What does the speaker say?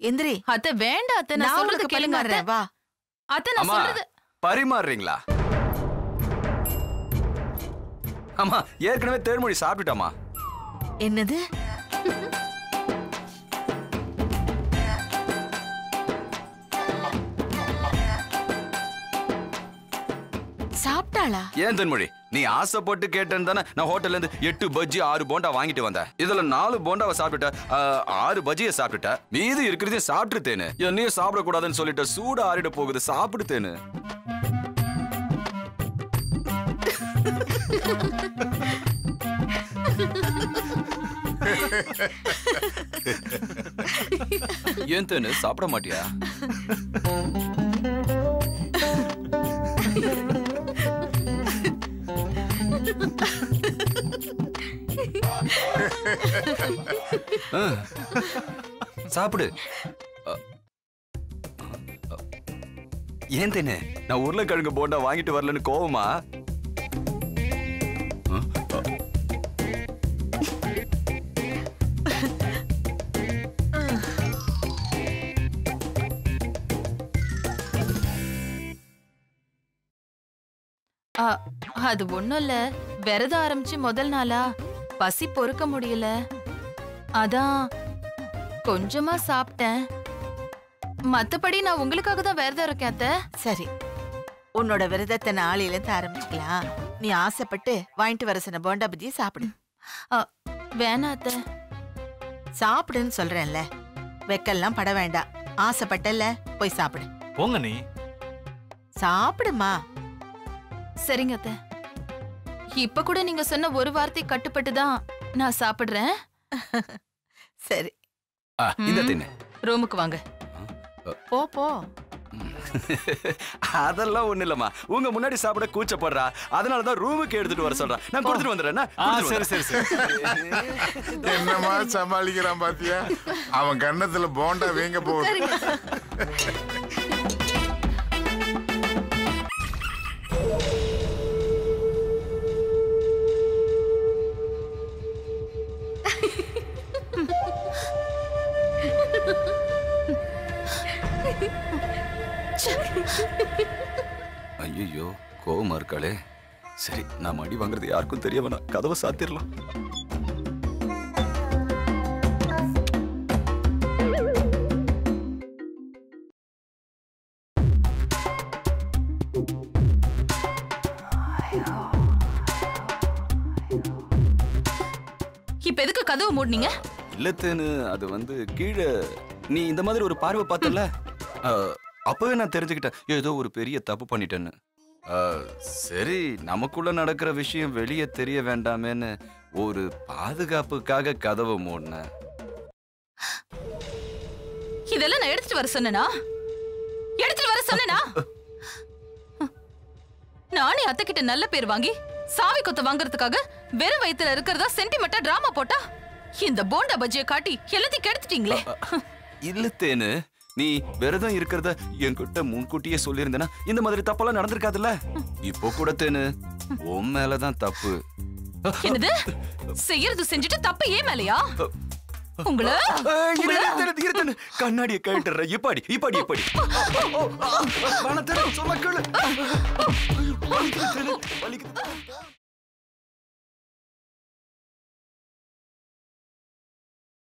எந்திரி. அத்தை வேண்டாம் அத்தை, நான் சொல்றது கேளுங்க அத்தை. வா அத்தை, நான் சொல்றது. பரிமாறுறீங்களா? அம்மா ஏற்கனவே தேர்மொழி சாப்பிட்டுட்டாமா. என்னது? சாப்பிட்டாளா? ஏன் தென்மொழி, நீ ஆசைப்பட்டு கேட்டேன்னு தானே நான் ஹோட்டல்ல இருந்து 8 பஜ்ஜி 6 போண்டா வாங்கிட்டு வந்தேன். இதுல 4 போண்டாவை சாப்பிட்டுட்ட, 6 பஜ்ஜியை சாப்பிட்டுட்ட, மீது இருக்கிறதையும் சாப்பிட்டுட்டேன்னு. என்னையும் சாப்பிடக்கூடாதுன்னு சொல்லிட்ட, சூடு ஆறிட போகுது, சாப்பிடுத்தேன்னு. ஏன் தேனு சாப்பிட மாட்டியா? சாப்பிடு. ஏன் தேனு, நான் உருளைக்கிழங்கு போண்டா வாங்கிட்டு வரலன்னு கோவமா? அது ஒண்ணும் இல்ல, விரதம் ஆரம்பிச்சு முதல் நாளா பசி பொறுக்க முடியல, அதான் கொஞ்சமா சாப்பிட்டேன். மத்தபடி நான் உங்களுக்காக தான் விரதம் இருக்கேன் அத்தை. சரி, உன்னோட விரதத்தை நாளையில இருந்து ஆரம்பிச்சுக்கலாம். நீ ஆசைப்பட்டு வாங்கிட்டு வர சொன்ன போண்டா பஜ்ஜி சாப்பிடு. வேணா அத்தை. சாப்பிடுன்னு சொல்றேன்ல, வெக்கெல்லாம் பட வேண்டாம். ஆசைப்பட்டல, போய் சாப்பிடு. போங்க நீ சாப்பிடுமா. சரிங்க அத்தை, இப்ப கூட நீங்க சொன்ன ஒரு வார்த்தை கட்டுப்பட்டு தான் நான் சாப்பிடுறேன். சரி, இந்த தின்னு. ரூமுக்கு வாங்க. போ போ. அதெல்லாம் ஒண்ணு இல்லம்மா, உங்க முன்னாடி சாப்பிட கூச்சப்படுறா, அதனாலதான் ரூமுக்கு எடுத்துட்டு வர சொல்றா. நான் கொடுத்துட்டு வந்துடுறேன். சரி சரி சரி. என்னமா சமாளிக்கிறான் பாத்தியா? அவன் கண்ணத்துல போண்டா வீங்க போகுது. ஐயோ, கோவமா இருக்காளே. சரி, நான் அடி வாங்குறது யாருக்கும் தெரிய வேணாம், கதவை சாத்திரலாம். இப்ப எதுக்கு கதவு மூடுனீங்க? இல்லத்தேன்னு, அது வந்து கீழே நீ இந்த மாதிரி ஒரு பார்வை பார்த்தல, அப்பவே நான் தெரிஞ்சுக்கிட்டேன் ஏதோ ஒரு பெரிய தப்பு பண்ணிட்டேன்னு. சரி, நமக்குள்ள நடக்கிற விஷயம் வெளியே தெரிய வேண்டாமேன்னு ஒரு பாதுகாப்புக்காக கதவை மூடினேன். இதெல்லாம் நான் எடுத்துட்டு வர சொன்னேனா? எடுத்துட்டு வர சொன்னேனா? நானே அத்தை கிட்ட நல்ல பேர் வாங்கி சாவி கொத்த வாங்குறதுக்காக வெறும் வயித்துல இருக்கிறதா சென்டிமெண்டா டிராமா போட்டா இந்த போண்டா பஜ்ஜியை காட்டி எல்லாத்தையும் கெடுத்துட்டீங்களே. இல்லத்தேன்னு, நீ விரதம் இருக்கிறத என்கிட்ட முன்கூட்டியே சொல்லியிருந்தேன்னா இந்த மாதிரி தப்பெல்லாம் நடந்திருக்காதுல்ல. இப்போ கூட தேனு, உன் மேலதான் தப்பு. என்னது? செய்யறது செஞ்சுட்டு தப்பு ஏன் மேலையா? உங்கள கண்ணாடியை கழட்டுற. இப்பாடி இப்பாடி இப்பாடி சொல்ல கேளு.